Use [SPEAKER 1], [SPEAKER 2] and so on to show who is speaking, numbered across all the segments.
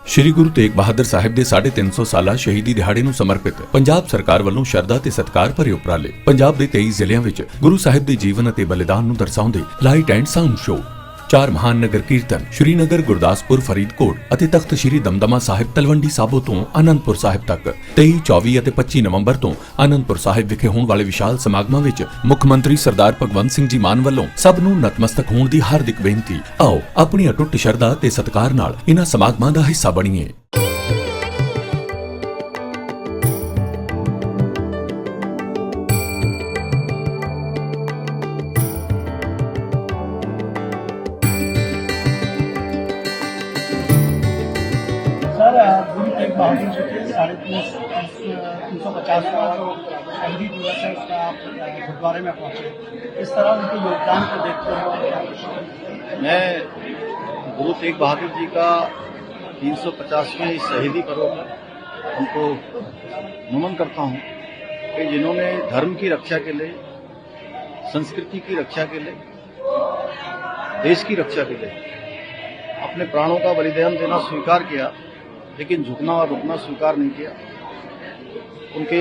[SPEAKER 1] ਸ਼੍ਰੀ ਗੁਰੂ ਤੇਗ ਬਹਾਦਰ ਸਾਹਿਬ ਦੇ 350 ਸਾਲਾ ਸ਼ਹੀਦੀ ਦਿਹਾੜੇ ਨੂੰ ਸਮਰਪਿਤ ਪੰਜਾਬ ਸਰਕਾਰ ਵੱਲੋਂ ਸ਼ਰਧਾ ਤੇ ਸਤਿਕਾਰ ਭਰੇ ਉਪਰਾਲੇ। ਪੰਜਾਬ ਦੇ 23 ਜ਼ਿਲ੍ਹਿਆਂ ਵਿੱਚ ਗੁਰੂ ਸਾਹਿਬ ਦੇ ਜੀਵਨ ਅਤੇ ਬਲੀਦਾਨ ਨੂੰ ਦਰਸਾਉਂਦੇ ਲਾਈਟ ਐਂਡ ਸਾਊਂਡ ਸ਼ੋਅ, 4 ਮਹਾਨ ਨਗਰ ਕੀਰਤਨ ਸ਼੍ਰੀਨਗਰ, ਗੁਰਦਾਸਪੁਰ, ਫਰੀਦਕੋਟ ਅਤੇ ਤਖਤ ਸ਼੍ਰੀ ਦਮਦਮਾ ਸਾਹਿਬ ਤਲਵੰਡੀ ਸਾਬੋ ਤੋਂ ਆਨੰਦਪੁਰ ਸਾਹਿਬ ਤੱਕ 23, 24 ਅਤੇ 25 ਨਵੰਬਰ ਤੋਂ ਆਨੰਦਪੁਰ ਸਾਹਿਬ ਵਿਖੇ ਹੋਣ ਵਾਲੇ ਵਿਸ਼ਾਲ ਸਮਾਗਮਾਂ ਵਿੱਚ ਮੁੱਖ ਮੰਤਰੀ ਸਰਦਾਰ ਭਗਵੰਤ ਸਿੰਘ ਜੀ ਮਾਨ ਵੱਲੋਂ ਸਭ ਨੂੰ ਨਤਮਸਤਕ ਹੋਣ ਦੀ ਹਾਰਦਿਕ ਬੇਨਤੀ। ਆਓ ਆਪਣੀ ਅਟੁੱਟ ਸ਼ਰਧਾ ਤੇ ਸਤਿਕਾਰ ਨਾਲ ਇਨ੍ਹਾਂ ਸਮਾਗਮਾਂ ਦਾ ਹਿੱਸਾ ਬਣੀਏ।
[SPEAKER 2] सर, गुरु तेग बहादुर जी के 350वां जो शहीदी दिवस है उसका आप गुरुद्वारे में पहुंचे, इस तरह उनके योगदान को देखते हुए
[SPEAKER 3] मैं गुरु तेग बहादुर जी का 350वें शहीदी पर्व पर उनको नमन करता हूं कि जिन्होंने धर्म की रक्षा के लिए, संस्कृति की रक्षा के लिए, देश की रक्षा के लिए अपने प्राणों का बलिदान देना स्वीकार किया, लेकिन झुकना और रुकना स्वीकार नहीं किया। उनके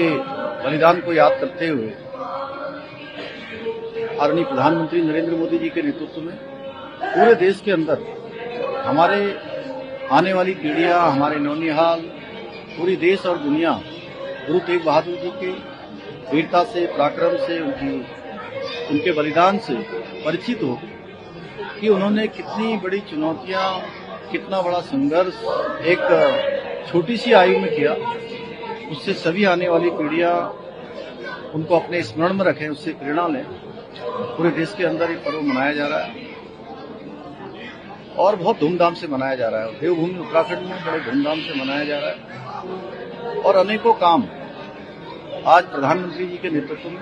[SPEAKER 3] बलिदान को याद करते हुए आदरणीय प्रधानमंत्री नरेंद्र मोदी जी के नेतृत्व में पूरे देश के अंदर हमारे आने वाली पीढ़ियां, हमारे नौनिहाल, पूरी देश और दुनिया गुरु तेग बहादुर जी के वीरता से, पराक्रम से, उनके बलिदान से परिचित हो कि उन्होंने कितनी बड़ी चुनौतियां, कितना बड़ा संघर्ष एक छोटी सी आयु में किया। उससे सभी आने वाली पीढ़ियां उनको अपने स्मरण में रखें, उससे प्रेरणा लें। पूरे देश के अंदर ये पर्व मनाया जा रहा है और बहुत धूमधाम से मनाया जा रहा है। देवभूमि उत्तराखंड में बड़े धूमधाम से मनाया जा रहा है और अनेकों काम आज प्रधानमंत्री जी के नेतृत्व में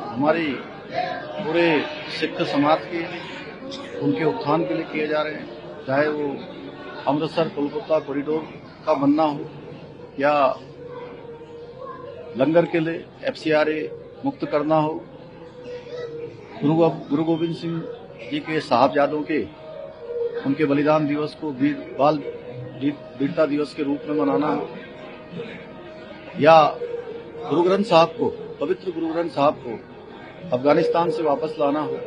[SPEAKER 3] हमारी पूरे सिख समाज के उनके उत्थान के लिए किए जा रहे हैं। चाहे वो अमृतसर कोलकाता कॉरिडोर का बनना हो या लंगर के लिए FCRA मुक्त करना हो, गुरु गोविंद सिंह जी के साहबजादों के उनके बलिदान दिवस को वीरता दिवस के रूप में मनाना हो, या गुरु ग्रंथ साहब को, पवित्र गुरु ग्रंथ साहब को अफगानिस्तान से वापस लाना हो,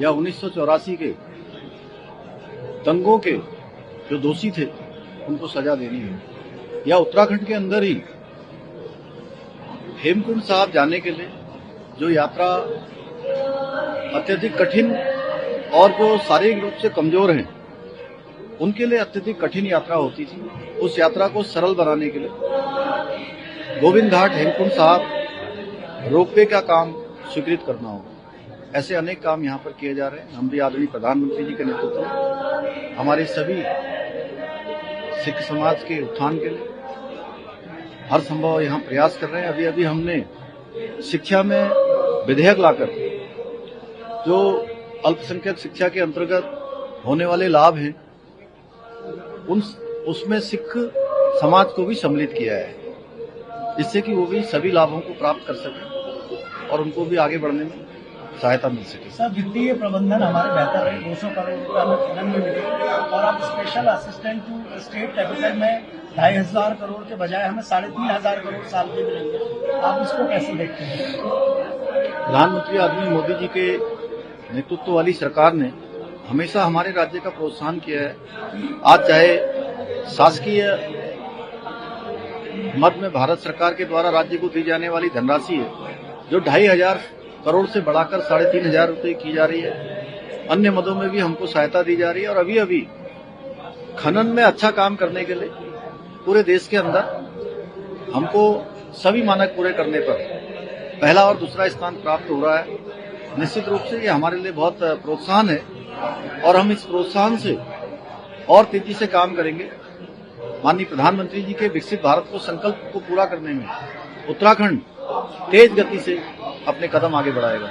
[SPEAKER 3] या 1984 के दंगों के जो दोषी थे उनको सजा देनी है, या उत्तराखंड के अंदर ही हेमकुंड साहब जाने के लिए जो यात्रा अत्यधिक कठिन और जो शारीरिक रूप से कमजोर हैं उनके लिए अत्यधिक कठिन यात्रा होती थी, उस यात्रा को सरल बनाने के लिए गोविंद घाट हेमकुंड साहब रोपवे का काम स्वीकृत करना होगा। ऐसे अनेक काम यहाँ पर किए जा रहे हैं। हम भी आदरणीय प्रधानमंत्री जी के नेतृत्व में हमारे सभी सिख समाज के उत्थान के लिए हर संभव यहाँ प्रयास कर रहे हैं। अभी अभी हमने शिक्षा में विधेयक लाकर जो अल्पसंख्यक शिक्षा के अंतर्गत होने वाले लाभ हैं उसमें सिख समाज को भी सम्मिलित किया है, जिससे कि वो भी सभी लाभों को प्राप्त कर सके और उनको भी आगे बढ़ने में सहायता मिल सके।
[SPEAKER 2] सर, वित्तीय प्रबंधन हमारे बेहतर रहे, 200 करोड़ रुपये हमें खनन में मिले और अब special assistant to state capital में 2500 करोड़ के बजाय हमें 3500 करोड़ साल के मिलेंगे। आप इसको कैसे देखते हैं?
[SPEAKER 3] प्रधानमंत्री आदरणीय मोदी जी के नेतृत्व वाली सरकार ने हमेशा हमारे राज्य का प्रोत्साहन किया है। आज चाहे शासकीय मद में भारत सरकार के द्वारा राज्य को दी जाने वाली धनराशि है जो 2500 करोड़ से बढ़ाकर 3500 रुपये की जा रही है, अन्य मदों में भी हमको सहायता दी जा रही है। और अभी अभी खनन में अच्छा काम करने के लिए पूरे देश के अंदर हमको सभी मानक पूरे करने पर पहला और दूसरा स्थान प्राप्त हो रहा है। निश्चित रूप से ये हमारे लिए बहुत प्रोत्साहन है और हम इस प्रोत्साहन से और तेजी से काम करेंगे। माननीय प्रधानमंत्री जी के विकसित भारत को संकल्प को पूरा करने में उत्तराखंड तेज गति से अपने कदम आगे बढ़ाएगा।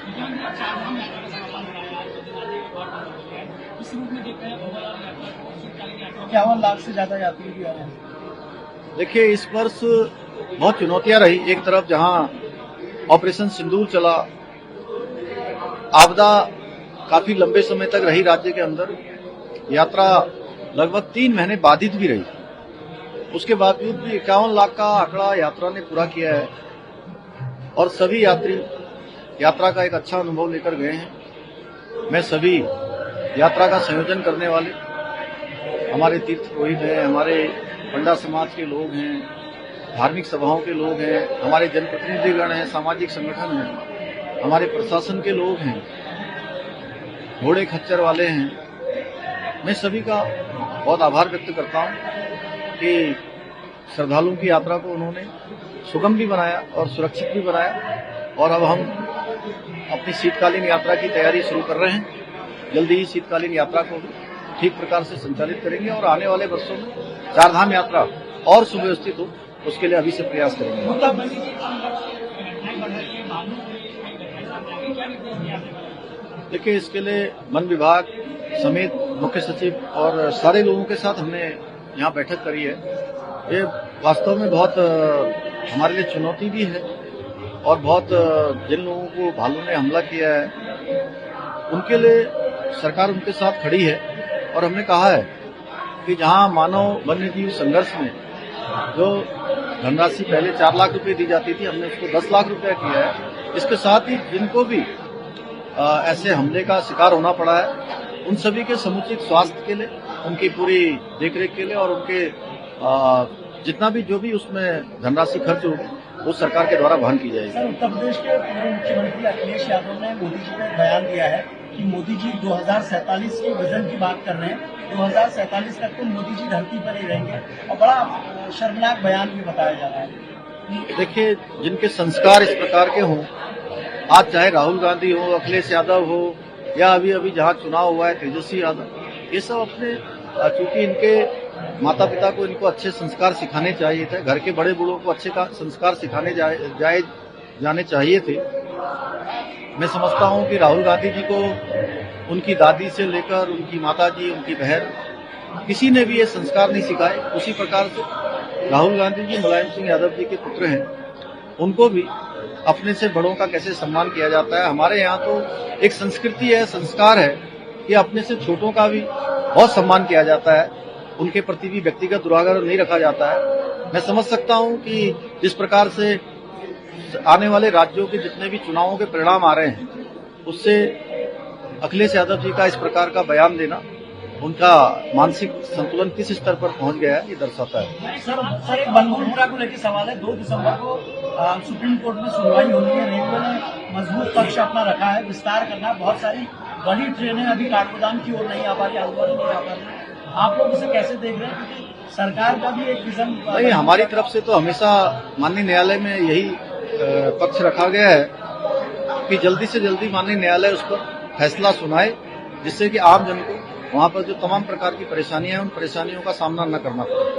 [SPEAKER 2] क्या 1 लाख से ज्यादा यात्री भी आ रहे हैं?
[SPEAKER 3] देखिए, इस वर्ष बहुत चुनौतियां रही। एक तरफ जहां ऑपरेशन सिंदूर चला, आपदा काफी लंबे समय तक रही राज्य के अंदर, यात्रा लगभग 3 महीने बाधित भी रही। उसके बावजूद भी 51 लाख का आंकड़ा यात्रा ने पूरा किया है और सभी यात्री यात्रा का एक अच्छा अनुभव लेकर गए हैं। मैं सभी यात्रा का संयोजन करने वाले हमारे तीर्थ पुरोहित हैं, हमारे पंडा समाज के लोग हैं, धार्मिक सभाओं के लोग हैं, हमारे जनप्रतिनिधिगण हैं, सामाजिक संगठन हैं, हमारे प्रशासन के लोग हैं, घोड़े खच्चर वाले हैं। मैं सभी का बहुत आभार व्यक्त करता हूं कि श्रद्धालुओं की यात्रा को उन्होंने सुगम भी बनाया और सुरक्षित भी बनाया और अब हम अपनी शीतकालीन यात्रा की तैयारी शुरू कर रहे हैं। जल्दी ही शीतकालीन यात्रा को ठीक प्रकार से संचालित करेंगे और आने वाले वर्षों में चारधाम यात्रा और सुव्यवस्थित हो, उसके लिए अभी से प्रयास करेंगे। देखिए, इसके लिए वन विभाग समेत मुख्य सचिव और सारे लोगों के साथ हमने यहाँ बैठक करी है। ये वास्तव में बहुत हमारे लिए चुनौती भी है और बहुत जिन लोगों को भालू ने हमला किया है उनके लिए सरकार उनके साथ खड़ी है और हमने कहा है कि जहां मानव वन्य जीव संघर्ष में जो धनराशि पहले 4 लाख रुपए दी जाती थी, हमने उसको 10 लाख रुपया किया है। इसके साथ ही जिनको भी ऐसे हमले का शिकार होना पड़ा है उन सभी के समुचित स्वास्थ्य के लिए, उनकी पूरी देखरेख के लिए और उनके जितना भी जो भी उसमें धनराशि खर्च होगी वो सरकार के द्वारा वहन की जाएगी।
[SPEAKER 2] सर, उत्तर प्रदेश के पूर्व मुख्यमंत्री अखिलेश यादव ने मोदी जी को एक बयान दिया है कि मोदी जी 2047 की विजन की बात कर रहे हैं। 2047 तक तो मोदी जी धरती पर ही रहेंगे और बड़ा शर्मनाक बयान भी बताया जा रहा है।
[SPEAKER 3] देखिए, जिनके संस्कार इस प्रकार के हों, आज चाहे राहुल गांधी हो, अखिलेश यादव हो या अभी अभी जहां चुनाव हुआ है तेजस्वी यादव, ये सब अपने चूंकि इनके माता पिता को इनको अच्छे संस्कार सिखाने चाहिए थे, घर के बड़े बूढ़ों को अच्छे संस्कार सिखाने जाने चाहिए थे। मैं समझता हूं कि राहुल गांधी जी को उनकी दादी से लेकर उनकी माता जी, उनकी बहन, किसी ने भी ये संस्कार नहीं सिखाए। उसी प्रकार से राहुल गांधी जी मुलायम सिंह यादव जी के पुत्र हैं, उनको भी अपने से बड़ों का कैसे सम्मान किया जाता है। हमारे यहाँ तो एक संस्कृति है, संस्कार है कि अपने से छोटों का भी बहुत सम्मान किया जाता है, उनके प्रति भी व्यक्तिगत दुराग्रह नहीं रखा जाता है। मैं समझ सकता हूं कि जिस प्रकार से आने वाले राज्यों के जितने भी चुनावों के परिणाम आ रहे हैं उससे अखिलेश यादव जी का इस प्रकार का बयान देना उनका मानसिक संतुलन किस स्तर पर पहुंच गया है ये दर्शाता है।
[SPEAKER 2] सर, एक बनभूलपुरा को लेकर सवाल है। 2 दिसंबर को सुप्रीम कोर्ट में सुनवाई होनी है। रेलवे ने मजबूत पक्ष अपना रखा है, विस्तार करना, बहुत सारी बड़ी ट्रेनें अभी काठगोदाम की ओर नहीं आ पा रही, आलूवाली नहीं आ पा रही। आप लोग इसे कैसे देख रहे हैं, क्योंकि सरकार का भी एक विजन
[SPEAKER 3] नहीं, हमारी तरफ से तो हमेशा माननीय न्यायालय में यही पक्ष रखा गया है कि जल्दी से जल्दी माननीय न्यायालय उस पर फैसला सुनाए, जिससे कि आम जन को वहां पर जो तमाम प्रकार की परेशानियां हैं उन परेशानियों का सामना न करना पड़े।